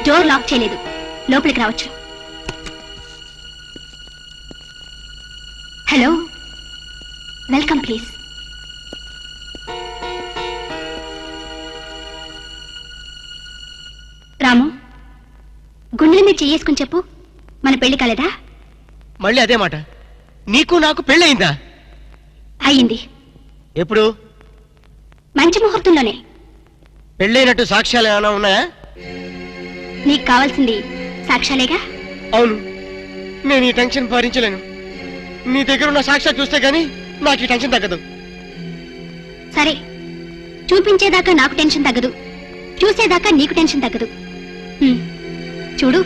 Door lock చేయలేదు, లోపలికి రావచ్చు. Hello, welcome please. రాము, గుండెల మీద చేసుకుని చెప్పు, మన పెళ్లి కాలేదా? మళ్ళీ అదే మాట. నీకు నాకు పెళ్ళయిందా? అయ్యింది. ఎప్పుడు? మంచి ముహూర్తంలోనే. పెళ్ళైనట్టు సాక్ష్యాలు ఏమైనా ఉన్నాయా? నీకు కావాల్సింది సాక్ష్యాలేగా? అవును, నేను ఈ టెన్షన్ భరించలేను. నీ దగ్గర ఉన్న సాక్ష్యాలు చూస్తే గానీ నాకు ఈ టెన్షన్ తగ్గదు. సరే, చూపించేదాకా నాకు టెన్షన్ తగ్గదు, చూసేదాకా నీకు టెన్షన్ తగ్గదు. చూడు.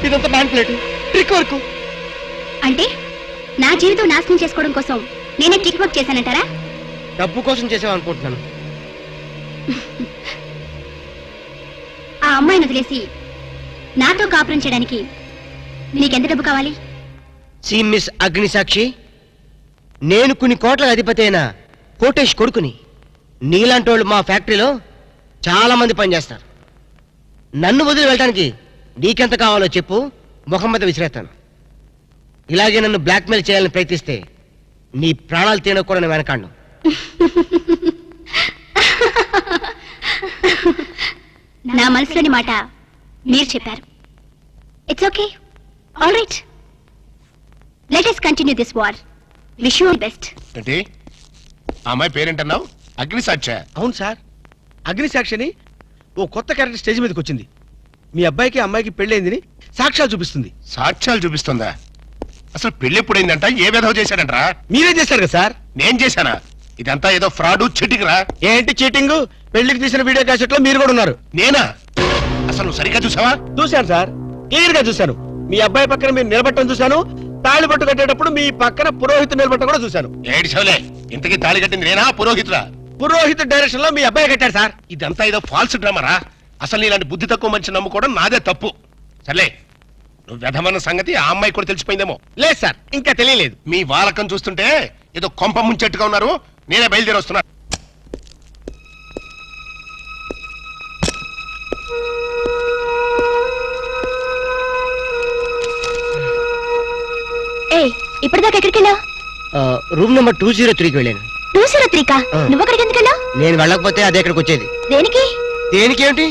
ఇదంతా మ్యానిపులేట్, ట్రిక్ వర్క్. అంటే నా జీవితం నాశనం చేసుకోవడం కోసం నేనే ట్రిక్ వర్క్ చేశానంటారా? డబ్బు కోసం చేసావనుకుంటున్నాను. ఆ అమ్మాయిని వదిలేసి నాతో కాపురం చేయడానికి నీకెంత డబ్బు కావాలి? సి మిస్ అగ్నిసాక్షి, నేను కొన్ని కోట్ల అధిపతి అయిన కోటేష్ కొడుకుని. నీలాంటి వాళ్ళు మా ఫ్యాక్టరీలో చాలా మంది పనిచేస్తారు. నన్ను వదిలి వెళ్ళడానికి నీకెంత కావాలో చెప్పు, ముఖం మీద విసిరేస్తాను. ఇలాగే నన్ను బ్లాక్మెయిల్ చేయాలని ప్రయత్నిస్తే నీ ప్రాణాలు తీయడం కూడా నేను వెనకాడను. నా మనసులోని మాట మీరు చెప్పారు. It's okay, all right. Let us continue this war. Wish you best. ఏంటి అమ్మాయి పేరేంటన్నావు? అగ్నిసాక్షి? అవును సార్, అగ్నిసాక్షిని ఓ కొత్త క్యారెక్టర్ స్టేజ్ మీదకి వచ్చింది. మీ అబ్బాయికి అమ్మాయికి పెళ్ళైందని సాక్ష్యాలు చూపిస్తుంది. సాక్ష్యాలు చూపిస్తుందా? అసలు పెళ్లి ఎప్పుడైందంట? ఏ విధవ చేశాడంటరా? మీరే చేశారు కదా సార్? నేను చేశానా? ఇదంతా ఏదో ఫ్రాడ్, చీటింగ్ రా. ఏంటి చీటింగ్? పెళ్లికి తీసిన వీడియో క్యాసెట్ లో మీరు కూడా ఉన్నారు. నేనా? అసలు నువ్వు సరిగ్గా చూసావా? చూశాను సార్, క్లియర్ గా చూశాను. మీ అబ్బాయి పక్కన మీరు నిలబట్టడం చూశాను. తాళి పట్టు కట్టేటప్పుడు మీ పక్కన పురోహితుడు నిలబట్టడం కూడా చూశాను. ఏడు చవలే, ఇంతకీ తాళి కట్టింది నేనా పురోహితుడా? పురోహిత డైరెక్షన్ లో మీ అబ్బాయి కట్టాడు సార్. ఇదంతా ఏదో ఫాల్స్ డ్రామారా. అసలు ఇలాంటి బుద్ధి తక్కువ మనిషి నమ్ముకోవడం నాదే తప్పు. సర్లే, నువ్వు వ్యధమన్న సంగతి ఆ అమ్మాయి కూడా తెలిసిపోయిందేమో. లేదు సార్, ఇంకా తెలియలేదు. మీ వాలకం చూస్తుంటే ఏదో కొంప ముంచెట్టుగా ఉన్నారు. నేనే బయలుదేరి వస్తున్నా. ఇప్పటిదాకా ఎక్కడికి వెళ్ళావు? రూమ్ నెంబర్ 203కి వెళ్ళాను. 203కా? నువ్వు అక్కడికి ఎందుకు వెళ్ళావు? నేను వెళ్ళకపోతే అదే ఇక్కడికి వచ్చేది. దేనికి? దేనికేమిటి?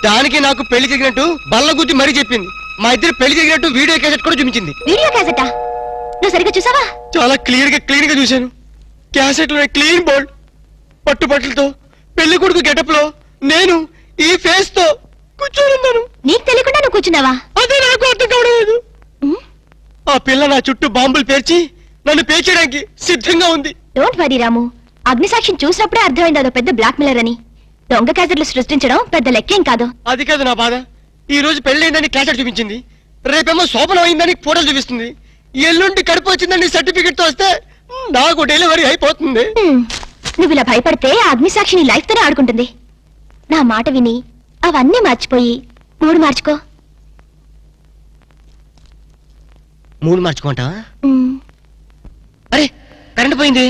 దానికి నాకు పెళ్లి జరిగినట్టు బల్ల గుద్ది మరీ చెప్పింది. మా ఇద్దరు పెళ్లి జరిగినట్టు వీడియో క్యాసెట్ కూడా చూపించింది. వీడియో క్యాసెటా? నువ్వు సరిగ్గా చూసావా? చాలా క్లియర్ గా చూశాను. క్యాసెట్ లో క్లీన్ బోల్డ్, పట్టుబట్టలతో, పెళ్లి కొడుకు గెటప్ లో నేను ఈ ఫేస్ తో కూర్చోనున్నాను. నీకు తెలియకుండా నువ్వు కూర్చున్నావా? అదే నాకు అర్థం కావడం. ఆ పిల్ల నా చుట్టూ బాంబులు పేర్చి నన్ను పేర్చడానికి సిద్ధంగా ఉంది. డోంట్ వరీ రాము, అగ్నిసాక్షిని చూసినప్పుడే అర్థమైంది అదో పెద్ద బ్లాక్ మెయిలర్ అని. దొంగ క్యాసెట్లు సృష్టించడం పెద్ద లెక్కేం కాదు. అది కాదు నా బాధ. ఈ రోజు పెళ్ళైందని క్యాసెట్ చూపించింది, రేపేమో శోభనం అయిందని ఫోటోలు చూపిస్తుంది, ఎల్లుండి కడుపు వచ్చిందని సర్టిఫికెట్ తో వస్తే నాకు డెలివరీ అయిపోతుంది. నువ్వు ఇలా భయపడితే అగ్నిసాక్షిని లైఫ్ తోనే ఆడుకుంటుంది. నా మాట విని అవన్నీ మర్చిపోయి మూడు మార్చుకో. మూడు మార్చుకుంటావా? అరే, కరెంట్ పోయింది.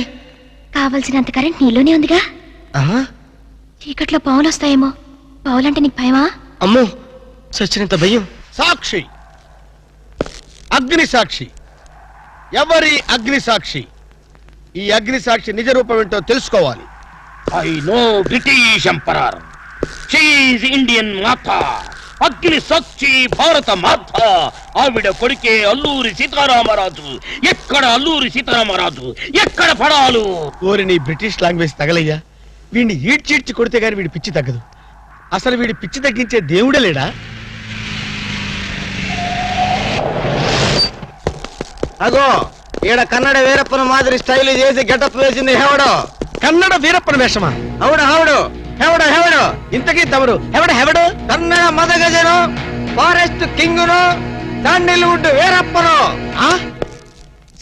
కావలసినంత కరెంట్ నీలోనే ఉందిగా. చీకట్లో పావులు వస్తాయేమో. పావులంటే నీకు భయమా? అమ్మో, సచ్చినంత భయం. సాక్షి, అగ్ని సాక్షి. ఎవరి అగ్ని సాక్షి? ఈ అగ్ని సాక్షి నిజ రూపం ఏంటో తెలుసుకోవాలి. I know British emperor. She is Indian మాత. అగ్ని సాక్షి భారత మాత. ఆవిడ కొడుకే అల్లూరి సీతారామరాజు. ఎక్కడ అల్లూరి సీతారామరాజు, ఎక్కడ పడాలు? ఓరి నీ బ్రిటిష్ లాంగ్వేజ్ తగలయ్యా. వీడిని ఈడ్చిడ్చి కొడితే గాని వీడి పిచ్చి తగ్గదు. అసలు వీడి పిచ్చి తగ్గించే దేవుడే లేడా? అగో ఈడ కన్నడ వీరప్పన మాదిరి స్టైల్ చేసి గెటప్ వేసింది హెవడో. కన్నడ వీరప్పన వేషమా? హౌడు హౌడు హెవడో హెవడో. ఇంతకీ తమరు హెవడు? కన్నడ మదగజను, ఫారెస్ట్ కింగును, శాండిల్వుడ్ వీరప్పను.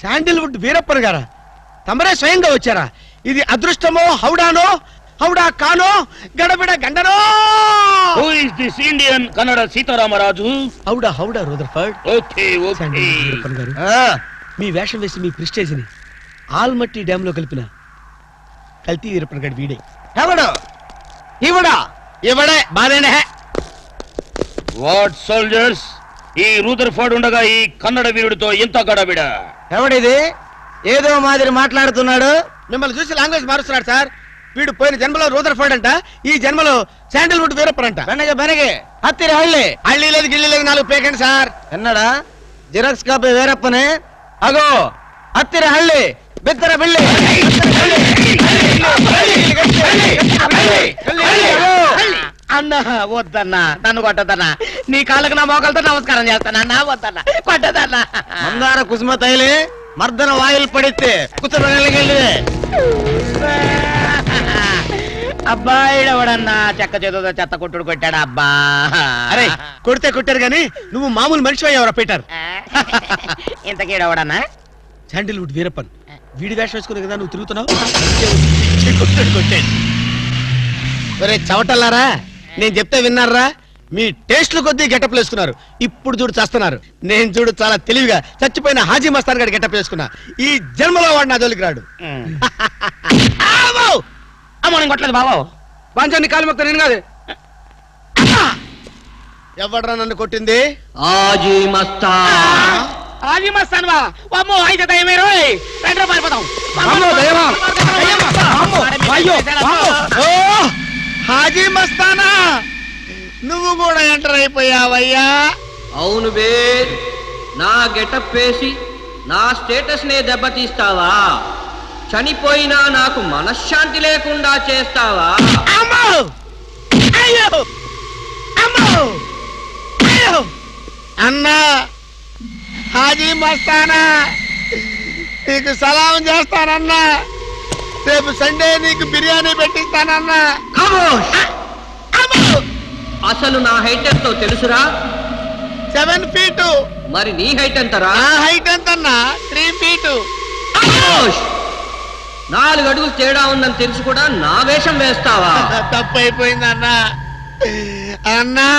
శాండిల్వుడ్ వీరప్పన్ గారా? తమరే స్వయంగా వచ్చారా? ఇది అదృష్టమో హౌడానో, హౌడా కానో, గడబిడ గండనో? Who is this Indian Kannada Sitaramaraju? హౌడా Rutherford. Okay okay. Sandalwood Veerappan garu, మీ వేషం వేసి మీ ప్రిస్టేజ్ ని ఆల్మట్టి డ్యామ్ లో కలిపిన కల్తీ వీరప్పన్ గారి వీడే. హెవడో ఇవడా ఇవడే బాధేనే. వాట్ సోల్జర్స్, ఈ రూదర్ఫర్డ్ ఉండగా ఈ కన్నడ వీరుడితో ఎంత గడబిడ? ఎవడిది ఏదో మాదిరి మాట్లాడుతున్నాడు? మిమ్మల్ని చూసి లాంగ్వేజ్ మారుస్తున్నాడు సార్. వీడు పోయిన జన్మలో రూదర్ఫర్డ్ అంట, ఈ జన్మలో శాండిల్వుడ్ వీరప్పన్ అంట. బెనగే హత్తిరి హళ్ళి. హళ్ళీ లేదు గిళ్ళి లేదు, 4 పేకండి సార్. ఎన్నడా జిరాక్స్ కాపీ వీరప్పనే. అగో హత్తిరి హళ్ళి బిత్తర బిళ్ళి. అన్నా వద్దన్నా, నన్ను కొట్టదన్నా. నీ కాళ్ళకు నా మోకాలతో నమస్కారం చేస్తానన్నా. వద్దన్నా, కొట్టదన్నా. మందార కుసుమ తైలి మర్దన వాయిల్ పడితే కుతురగలిగే. అబ్బాయిడు ఎవడన్నా చెక్క చేతుతో చెత్త కొట్టుడు కొట్టాడు అబ్బా. అరే కొడితే కొట్టారు గాని నువ్వు మామూలు మనిషి అయ్యావరా పీటర్? ఇంతకీడెవడన్నా? శాండిల్వుడ్ వీరప్పన్. వీడి వేషం వేసుకునే కదా నువ్వు తిరుగుతున్నావు. ఒరే చవటల్లారా, నేను చెప్తే విన్నారా? మీ టేస్ట్లు కొద్దీ గెటప్లు వేసుకున్నారు. ఇప్పుడు చూడు చేస్తున్నారు. నేను చూడు చాలా తెలివిగా చచ్చిపోయిన హాజీ మస్తాన్ గారి గెటప్ వేసుకున్నా. ఈ జన్మలో వాడు నా జోలికి రాడు. అమ్మో నేను కొట్టలేదు బాబు. బాంచాన్ని కాలు మొక్క నేను కాదు. ఎవడరా నన్ను కొట్టింది? ఆజీ మస్తాన్ బా. అమ్మో అయితే దయమే రోయ్. రెండు పారిపోతాం. ఓ హాజీ మస్తానా, నువ్వు కూడా ఎంటర్ అయిపోయావయ్యా. అవును బే, నా గెటప్ వేసి నా స్టేటస్ నే దెబ్బతీస్తావా? చనిపోయినా నాకు మనశ్శాంతి లేకుండా చేస్తావా? అమ్మో అయ్యో అమ్మో అయ్యో. అన్నా హాజీ మస్తానా, నీకు సలాం చేస్తానన్నా. రేపు సండే నీకు బిర్యానీ పెట్టిస్తానన్నా. ఖమోష్! అసలు నా హైట్ ఎంతో తెలుసురా? 7 feet. మరి నీ హైట్ ఎంతరా? నా హైట్ ఎంతన్నా? 3 feet. ఖమోష్! 4 అడుగులు తేడా ఉందని తెలిసి కూడా నా వేషం వేస్తావా? తప్పైపోయింది అన్నా. అన్నా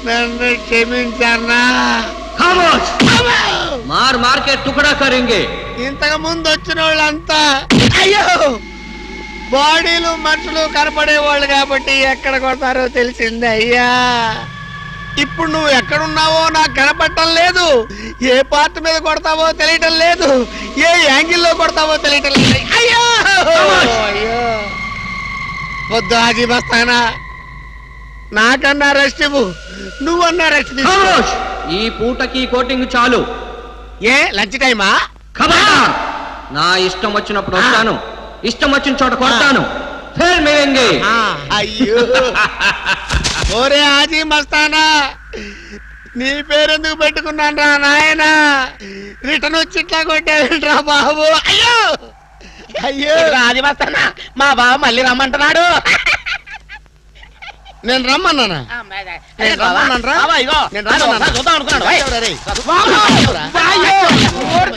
నన్ను క్షమించన్నా. ఖమోష్! మార్ మార్కే టుకడా కరింగే. ఇంతకు ముందు వచ్చిన వాళ్ళంతా అయ్యో బాడీలు మనుషులు కనపడే వాళ్ళు కాబట్టి ఎక్కడ కొడతారో తెలిసింది అయ్యా. ఇప్పుడు నువ్వు ఎక్కడున్నావో నాకు కనపడటం లేదు. ఏ పార్ట్ మీద కొడతావో తెలియటం లేదు. ఏ యాంగిల్లో కొడతావో తెలియటం లేదు. అయ్యో అయ్యో వద్దు హాజీ మస్తానా, నాకన్నా రెస్ట్ ఇవ్వు. నువ్వన్నా రెస్ట్ తీసుకో. ఖమోష్! ఈ పూటకి కోటింగ్ చాలు. ఏ లంచ్ టైమా? ఖబర్దార్! నా ఇష్టం వచ్చినప్పుడు వస్తాను, ఇష్టం వచ్చిన చోట కొడతాను. ఫిర్ మిలేంగే. అయ్యో ఓరే హాజీ మస్తానా, నీ పేరెందుకు పెట్టుకున్నాను రా నాయనా? రిటర్న్ వచ్చి ఇట్లా కొట్టేరా బాబు. అయ్యో అయ్యో ఆజీ మస్తానా, మా బావ మళ్ళీ రమ్మంటున్నాడు. నేను రమ్మన్నానా? నేను రమ్మన్నాను రా. బావా, ఇగో నేను రమ్మన్నానా? చూద్దాం అనుకున్నాడు. ఎవరా రే?